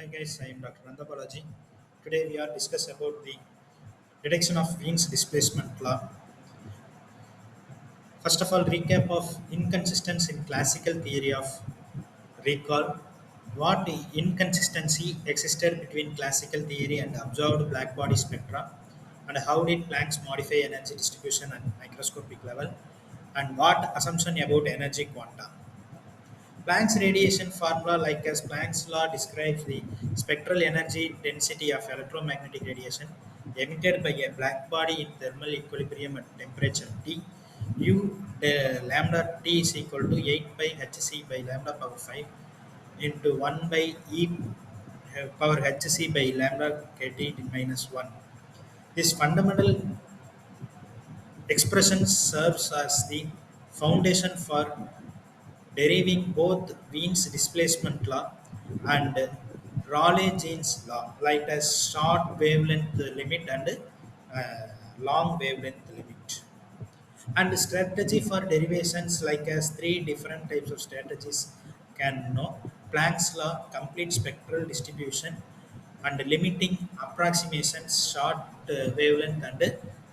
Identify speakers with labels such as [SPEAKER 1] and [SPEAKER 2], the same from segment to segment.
[SPEAKER 1] Hi guys, I am Dr. Nandapalaji. Today we are discuss about the detection of Wien's displacement law. First of all, recap of inconsistency in classical theory of recall. What inconsistency existed between classical theory and observed blackbody spectra, and how did Planck's modify energy distribution at microscopic level, and what assumption about energy quanta. Planck's radiation formula, like as Planck's law, describes the spectral energy density of electromagnetic radiation emitted by a black body in thermal equilibrium at temperature T. U lambda T is equal to 8 by Hc by lambda power 5 into 1 by E power Hc by lambda kt minus 1. This fundamental expression serves as the foundation for deriving both Wien's displacement law and Rayleigh-Jean's law, like as short wavelength limit and long wavelength limit. And strategy for derivations, like as three different types of strategies can know: Planck's law, complete spectral distribution, and limiting approximations, short wavelength and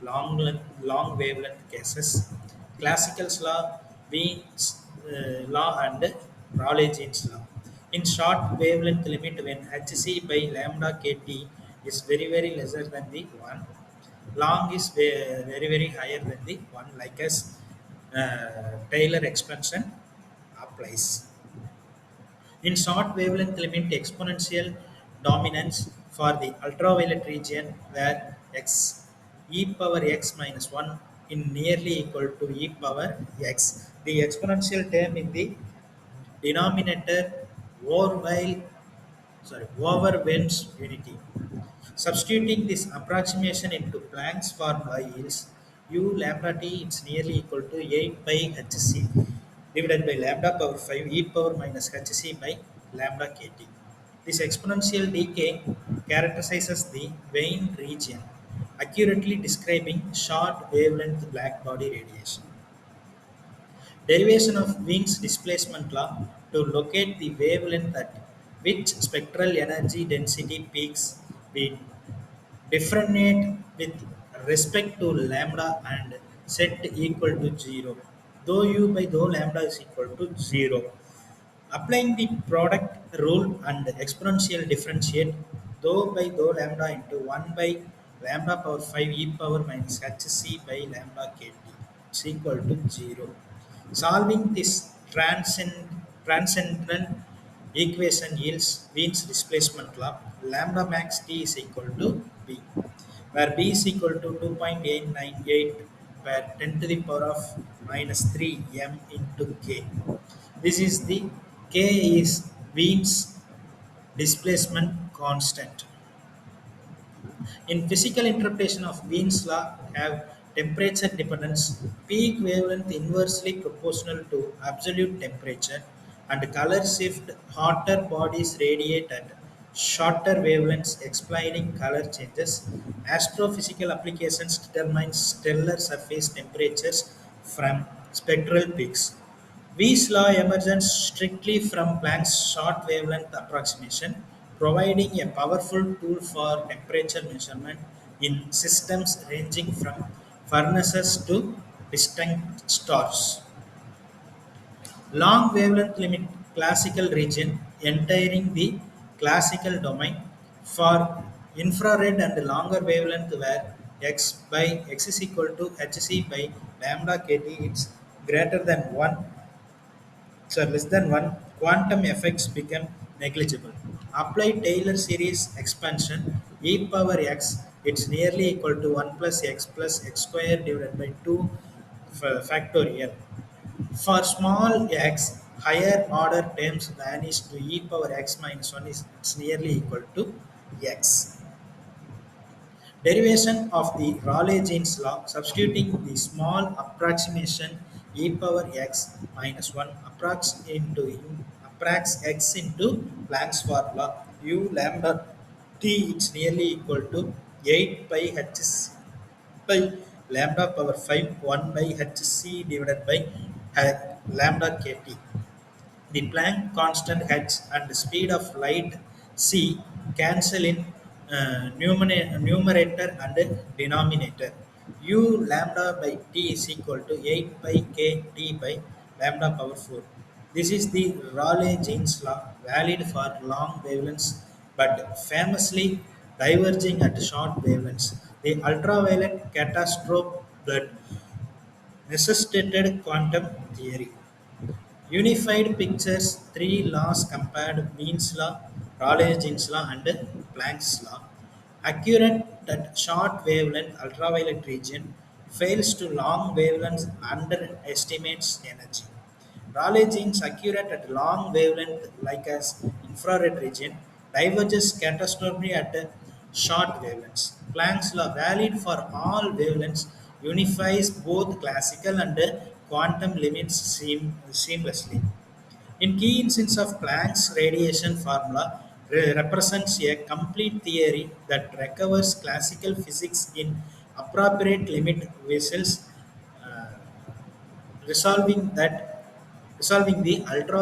[SPEAKER 1] long wavelength cases. Classical's law, Wien's law, and Rayleigh-Jean's law. In short wavelength limit, when Hc by lambda kt is very lesser than the 1, long is very higher than the 1, like as Taylor expansion applies. In short wavelength limit, exponential dominance for the ultraviolet region, where x e power x minus 1 in nearly equal to e power x. The exponential term in the denominator overwhelms unity. Substituting this approximation into Planck's formula yields u lambda t is nearly equal to 8 by hc divided by lambda power 5 e power minus hc by lambda kt. This exponential decay characterizes the Wein region, accurately describing short wavelength blackbody radiation. Derivation of Wien's displacement law to locate the wavelength at which spectral energy density peaks, we differentiate with respect to lambda and set equal to 0, though u by though lambda is equal to 0. Applying the product rule and exponential differentiate though by though lambda into 1 by lambda power 5 e power minus hc by lambda kt is equal to 0. Solving this transcendental equation yields Wien's displacement law. Lambda max t is equal to b, where b is equal to 2.898 per 10 to the power of minus 3 m into k. This is the k is Wien's displacement constant. In physical interpretation of Wien's law have temperature dependence, peak wavelength inversely proportional to absolute temperature, and color shift, hotter bodies radiate at shorter wavelengths explaining color changes. Astrophysical applications determine stellar surface temperatures from spectral peaks. Wee's law emerges strictly from Planck's short wavelength approximation, providing a powerful tool for temperature measurement in systems ranging from furnaces to distant stars. Long wavelength limit classical region entering the classical domain for infrared and longer wavelength, where x by x is equal to hc by lambda kt is greater than 1, so less than 1, quantum effects become negligible. Apply Taylor series expansion e power x, it's nearly equal to 1 plus x square divided by 2 factorial. For small x, higher order terms vanish to e power x minus 1 is it's nearly equal to x. Derivation of the Rayleigh-Jean's law, substituting the small approximation e power x minus 1 approx x into Planck's formula u lambda t is nearly equal to 8 by h by lambda power 5 1 by hc divided by lambda kt. The Planck constant h and speed of light C. Cancel in numerator and denominator. U lambda by T is equal to 8 pi k T by lambda power 4. This is the Rayleigh-Jeans law, valid for long wavelengths but famously diverging at short wavelengths. The ultraviolet catastrophe that necessitated quantum theory. Unified pictures three laws compared Wien's law, Rayleigh-Jeans law, and Planck's law. Accurate that short wavelength ultraviolet region fails to long wavelengths underestimates energy. Rayleigh-Jeans accurate at long wavelength like as infrared region diverges catastrophically at short wavelengths. Planck's law valid for all wavelengths unifies both classical and quantum limits seamlessly. In key instance of Planck's radiation formula represents a complete theory that recovers classical physics in appropriate limit vessels, uh, resolving that resolving the ultra